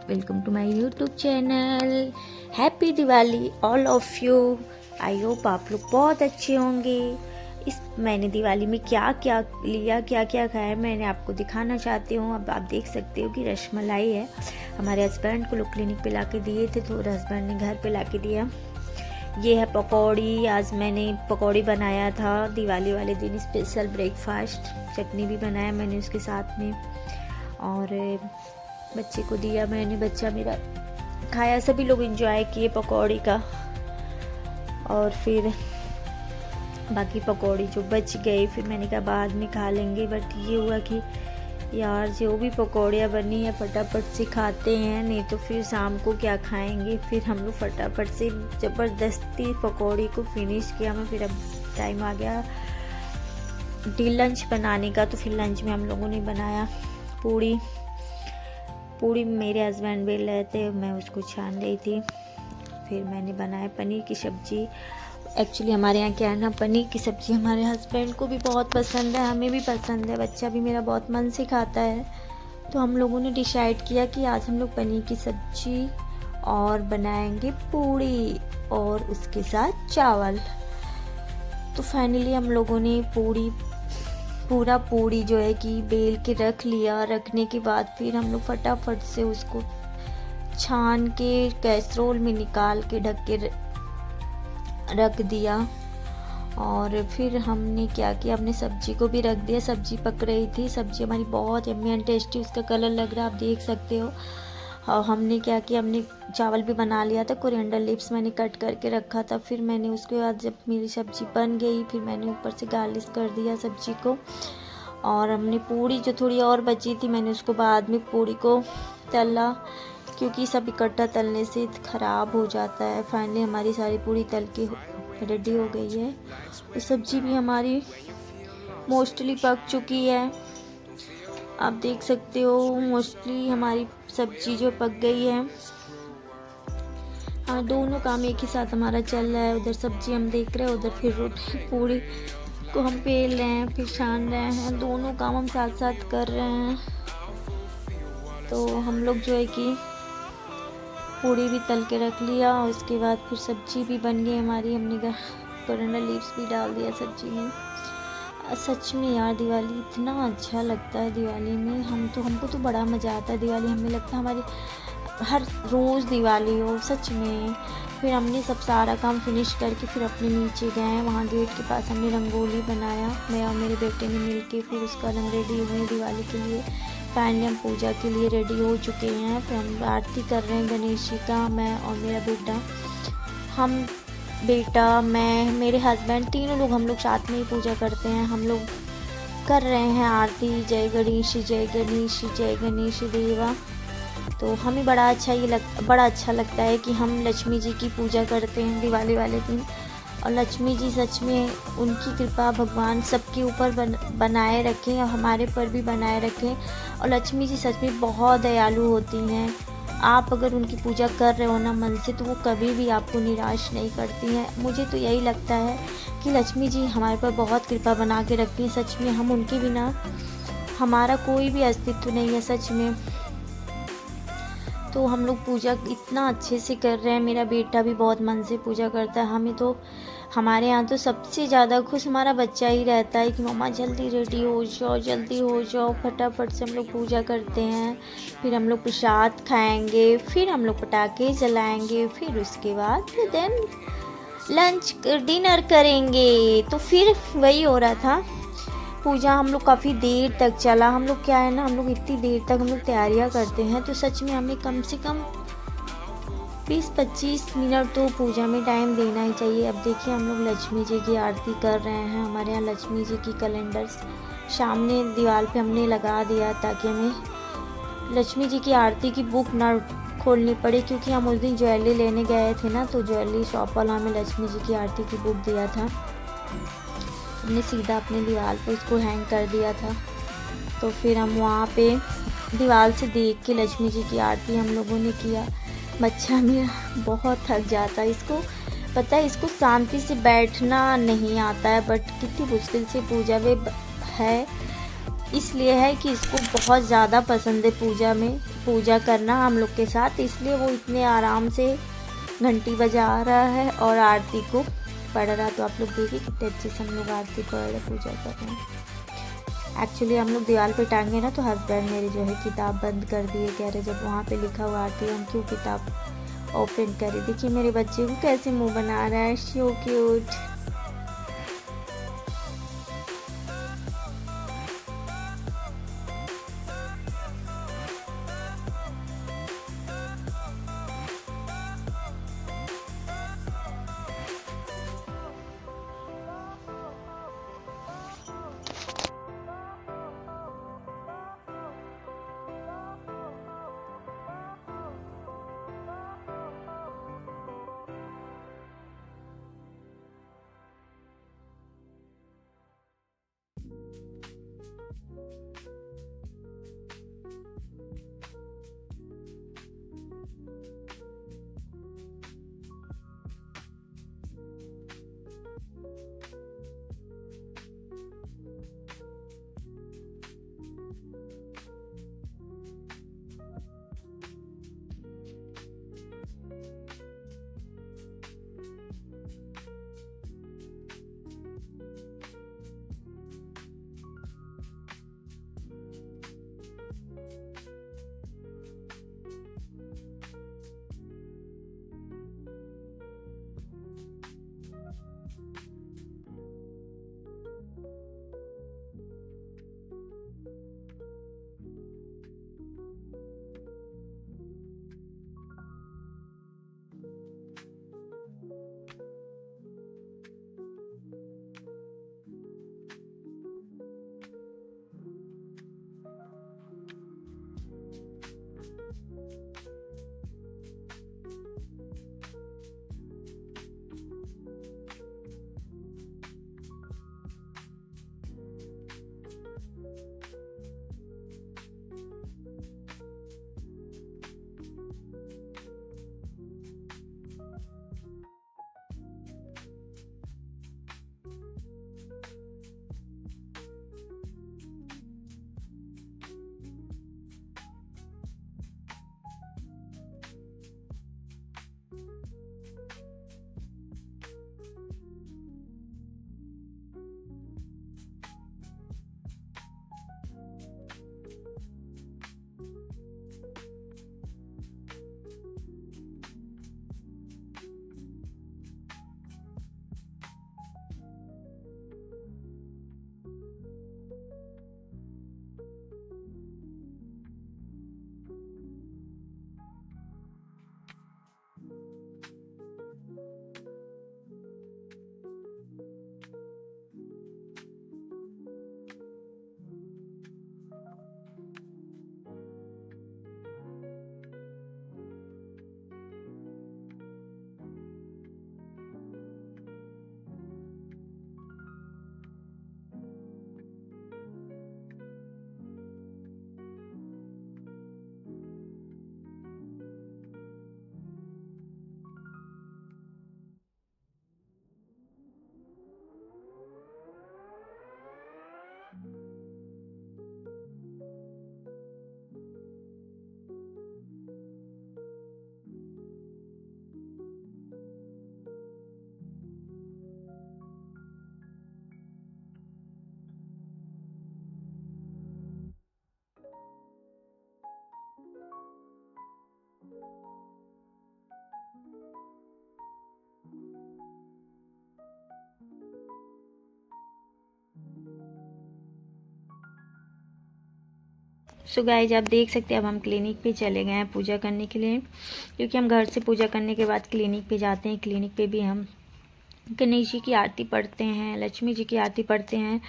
Welcome to my YouTube channel. Happy Diwali all of you. I hope आप लोग बहुत अच्छे होंगे। मैंने दिवाली में क्या क्या लिया, क्या क्या खाया, मैंने आपको दिखाना चाहती हूँ। अब आप देख सकते हो कि रसमलाई है। हमारे हस्बैंड को लोग क्लिनिक पे ला के दिए थे, तो हस्बैंड ने घर पे ला के दिया। ये है पकौड़ी। आज मैंने पकौड़ी बनाया था दिवाली वाले दिन, स्पेशल ब्रेकफास्ट। चटनी भी बनाया मैंने उसके साथ में, और बच्चे को दिया मैंने। बच्चा मेरा खाया, सभी लोग एंजॉय किए पकौड़ी का। और फिर बाकी पकौड़ी जो बच गई फिर मैंने कहा बाद में खा लेंगे। बट ये हुआ कि यार जो भी पकौड़ियाँ बनी है फटाफट से खाते हैं, नहीं तो फिर शाम को क्या खाएंगे। फिर हम लोग फटाफट से ज़बरदस्ती पकौड़ी को फिनिश किया। मैं फिर अब टाइम आ गया लंच बनाने का, तो फिर लंच में हम लोगों ने बनाया पूड़ी मेरे हस्बैंड बेल रहे थे, मैं उसको छान रही थी। फिर मैंने बनाया पनीर की सब्ज़ी। एक्चुअली हमारे यहाँ क्या है ना, पनीर की सब्ज़ी हमारे हस्बैंड को भी बहुत पसंद है, हमें भी पसंद है, बच्चा भी मेरा बहुत मन से खाता है। तो हम लोगों ने डिसाइड किया कि आज हम लोग पनीर की सब्ज़ी और बनाएंगे पूड़ी और उसके साथ चावल। तो फाइनली हम लोगों ने पूरा पूड़ी जो है कि बेल के रख लिया। रखने के बाद फिर हम लोग फटाफट से उसको छान के कैसरोल में निकाल के ढक के रख दिया। और फिर हमने क्या किया, हमने सब्जी को भी रख दिया। सब्जी पक रही थी, सब्जी हमारी बहुत यम्मी एंड टेस्टी, उसका कलर लग रहा है, आप देख सकते हो। और हमने क्या किया, हमने चावल भी बना लिया था। कोरिएंडर लीव्स मैंने कट करके रखा था। फिर मैंने उसके बाद जब मेरी सब्ज़ी बन गई, फिर मैंने ऊपर से गार्निश कर दिया सब्ज़ी को। और हमने पूड़ी जो थोड़ी और बची थी, मैंने उसको बाद में पूड़ी को तला, क्योंकि सब इकट्ठा तलने से ख़राब हो जाता है। फाइनली हमारी सारी पूड़ी तल के रेडी हो गई है। तो सब्ज़ी भी हमारी मोस्टली पक चुकी है, आप देख सकते हो। मोस्टली हमारी सब्ज़ी जो पक गई है। हाँ, दोनों काम एक ही साथ हमारा चल रहा है। उधर सब्ज़ी हम देख रहे हैं, उधर फिर रोटी पूड़ी को हम पेल रहे हैं, फिर छान रहे हैं। दोनों काम हम साथ साथ कर रहे हैं। तो हम लोग जो है कि पूड़ी भी तल के रख लिया, और उसके बाद फिर सब्ज़ी भी बन गई हमारी। हमने कोरिएंडर लीव्स भी डाल दिया सब्ज़ी में। सच में यार दिवाली इतना अच्छा लगता है। दिवाली में हमको तो बड़ा मज़ा आता है। दिवाली हमें लगता है हमारी हर रोज़ दिवाली हो, सच में। फिर हमने सब सारा काम फिनिश करके फिर अपने नीचे गए। वहाँ गेट के पास हमने रंगोली बनाया, मैं और मेरे बेटे ने मिल के। फिर उसका रंग रेडी हुए दिवाली के लिए। फाइनली हम पूजा के लिए रेडी हो चुके हैं। फिर हम आरती कर रहे हैं गणेश जी का, मैं और मेरा बेटा। मैं, मेरे हस्बैंड, तीनों लोग हम लोग साथ में ही पूजा करते हैं। हम लोग कर रहे हैं आरती, जय गणेश जय गणेश जय गणेश देवा। तो हमें बड़ा अच्छा लगता है कि हम लक्ष्मी जी की पूजा करते हैं दिवाली वाले दिन। और लक्ष्मी जी सच में, उनकी कृपा भगवान सबके ऊपर बनाए रखें, और हमारे पर भी बनाए रखें। और लक्ष्मी जी सच में बहुत दयालु होती हैं। आप अगर उनकी पूजा कर रहे हो ना मन से, तो वो कभी भी आपको निराश नहीं करती हैं। मुझे तो यही लगता है कि लक्ष्मी जी हमारे पर बहुत कृपा बना के रखती हैं। सच में हम उनके बिना हमारा कोई भी अस्तित्व नहीं है, सच में। तो हम लोग पूजा इतना अच्छे से कर रहे हैं। मेरा बेटा भी बहुत मन से पूजा करता है। हमारे यहाँ तो सबसे ज़्यादा खुश हमारा बच्चा ही रहता है कि मम्मा जल्दी रेडी हो जाओ, जल्दी हो जाओ। फटाफट से हम लोग पूजा करते हैं। फिर हम लोग प्रसाद खाएंगे, फिर हम लोग पटाखे जलाएंगे, फिर उसके बाद देन लंच डिनर करेंगे। तो फिर वही हो रहा था। पूजा हम लोग काफ़ी देर तक चला। हम लोग क्या है ना, हम लोग इतनी देर तक हम लोग तैयारियां करते हैं, तो सच में हमें कम से कम 20-25 मिनट तो पूजा में टाइम देना ही चाहिए। अब देखिए हम लोग लक्ष्मी जी की आरती कर रहे हैं। हमारे यहाँ लक्ष्मी जी की कैलेंडर्स सामने दीवार पे हमने लगा दिया, ताकि हमें लक्ष्मी जी की आरती की बुक ना खोलनी पड़े। क्योंकि हम उस दिन ज्वेलरी लेने गए थे ना, तो ज्वेलरी शॉप वाला हमें लक्ष्मी जी की आरती की बुक दिया था। हमने सीधा अपने दीवार पे उसको हैंग कर दिया था। तो फिर हम वहाँ पे दीवार से देख के लक्ष्मी जी की आरती हम लोगों ने किया। बच्चा मेरा बहुत थक जाता है, इसको पता है, इसको शांति से बैठना नहीं आता है। बट कितनी मुश्किल से पूजा में है, इसलिए है कि इसको बहुत ज़्यादा पसंद है पूजा करना हम लोग के साथ, इसलिए वो इतने आराम से घंटी बजा रहा है और आरती को पढ़ रहा। तो आप लोग देखिए कितने अच्छे से हम लोग आरती पढ़ रहे, पूजा कर रहे हैं। एक्चुअली हम लोग दीवार पे टांगे ना, तो हस्बैंड मेरे जो है किताब बंद कर दिए, कह रहे जब वहाँ पे लिखा हुआ आरती हम क्यों किताब ओपन करें। देखिए मेरे बच्चे को कैसे मुँह बना रहा है, सो क्यूट। सो गाइज आप देख सकते हैं अब हम क्लिनिक पे चले गए हैं पूजा करने के लिए, क्योंकि हम घर से पूजा करने के बाद क्लिनिक पे जाते हैं। क्लिनिक पे भी हम गणेश जी की आरती पढ़ते हैं, लक्ष्मी जी की आरती पढ़ते हैं।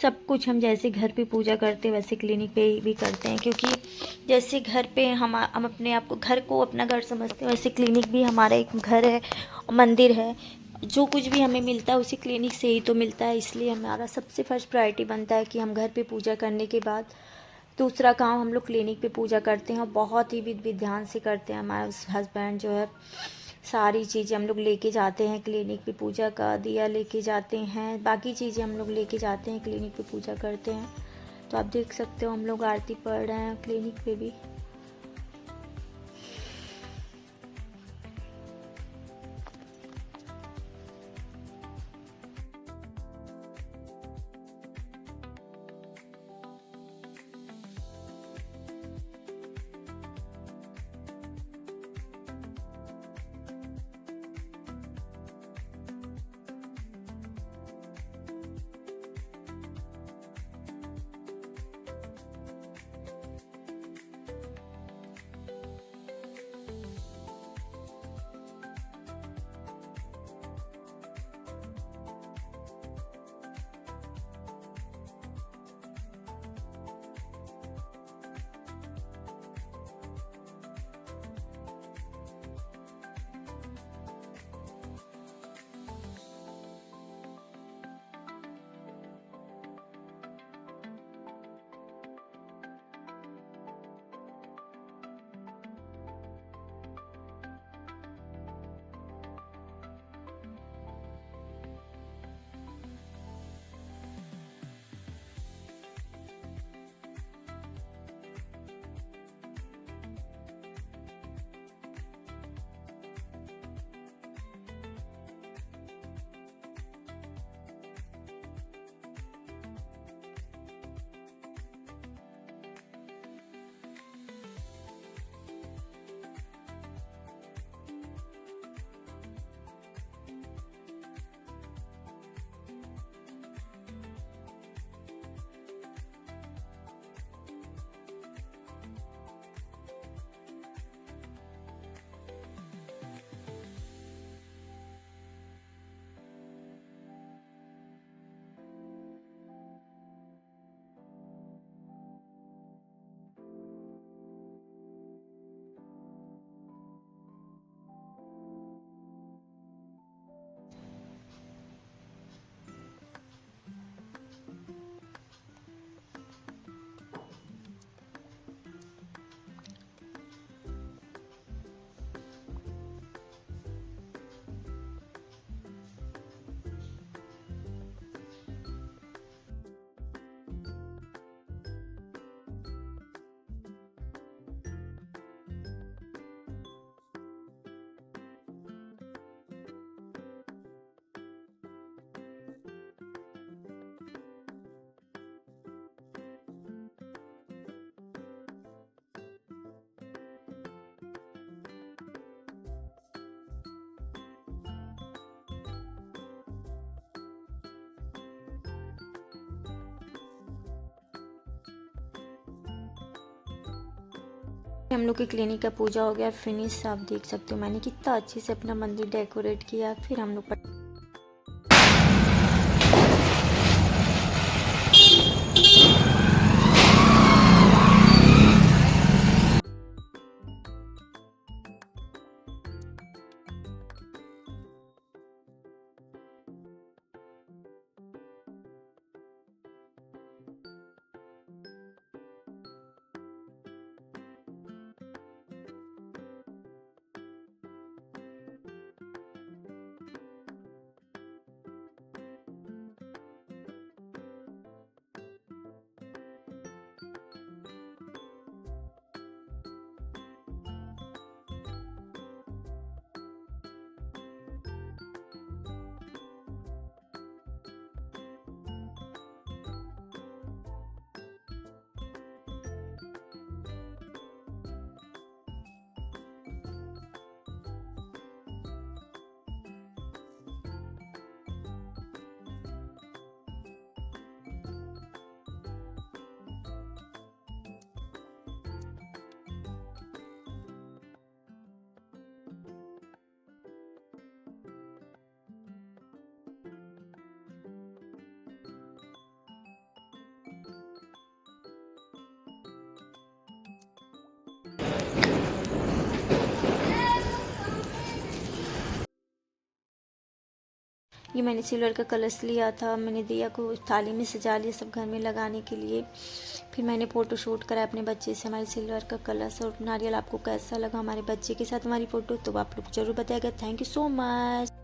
सब कुछ हम जैसे घर पे पूजा करते हैं वैसे क्लिनिक पे भी करते हैं, क्योंकि जैसे घर पे हम अपने आप को घर को अपना घर समझते हैं, वैसे क्लिनिक भी हमारा एक घर है, मंदिर है। जो कुछ भी हमें मिलता है उसी क्लिनिक से ही तो मिलता है, इसलिए हमारा सबसे फर्स्ट प्रायोरिटी बनता है कि हम घर पे पूजा करने के बाद दूसरा काम हम लोग क्लिनिक पे पूजा करते हैं, और बहुत ही विधि ध्यान से करते हैं। हमारे हस्बैंड जो है सारी चीज़ें हम लोग लेके जाते हैं क्लिनिक पे, पूजा का दिया लेके जाते हैं, बाकी चीज़ें हम लोग लेके जाते हैं क्लिनिक पे पूजा करते हैं। तो आप देख सकते हो हम लोग आरती पढ़ रहे हैं क्लिनिक पे भी। हम लोग की क्लिनिक का पूजा हो गया फिनिश। आप देख सकते हो मैंने कितना अच्छे से अपना मंदिर डेकोरेट किया। फिर हम लोग ये मैंने सिल्वर का कलश लिया था। मैंने दिया को थाली में सजा लिया सब घर में लगाने के लिए। फिर मैंने फ़ोटो शूट करा अपने बच्चे से हमारे सिल्वर का कलश और नारियल। आपको कैसा लगा हमारे बच्चे के साथ हमारी फ़ोटो, तो आप लोग ज़रूर बताइएगा। Thank you so much.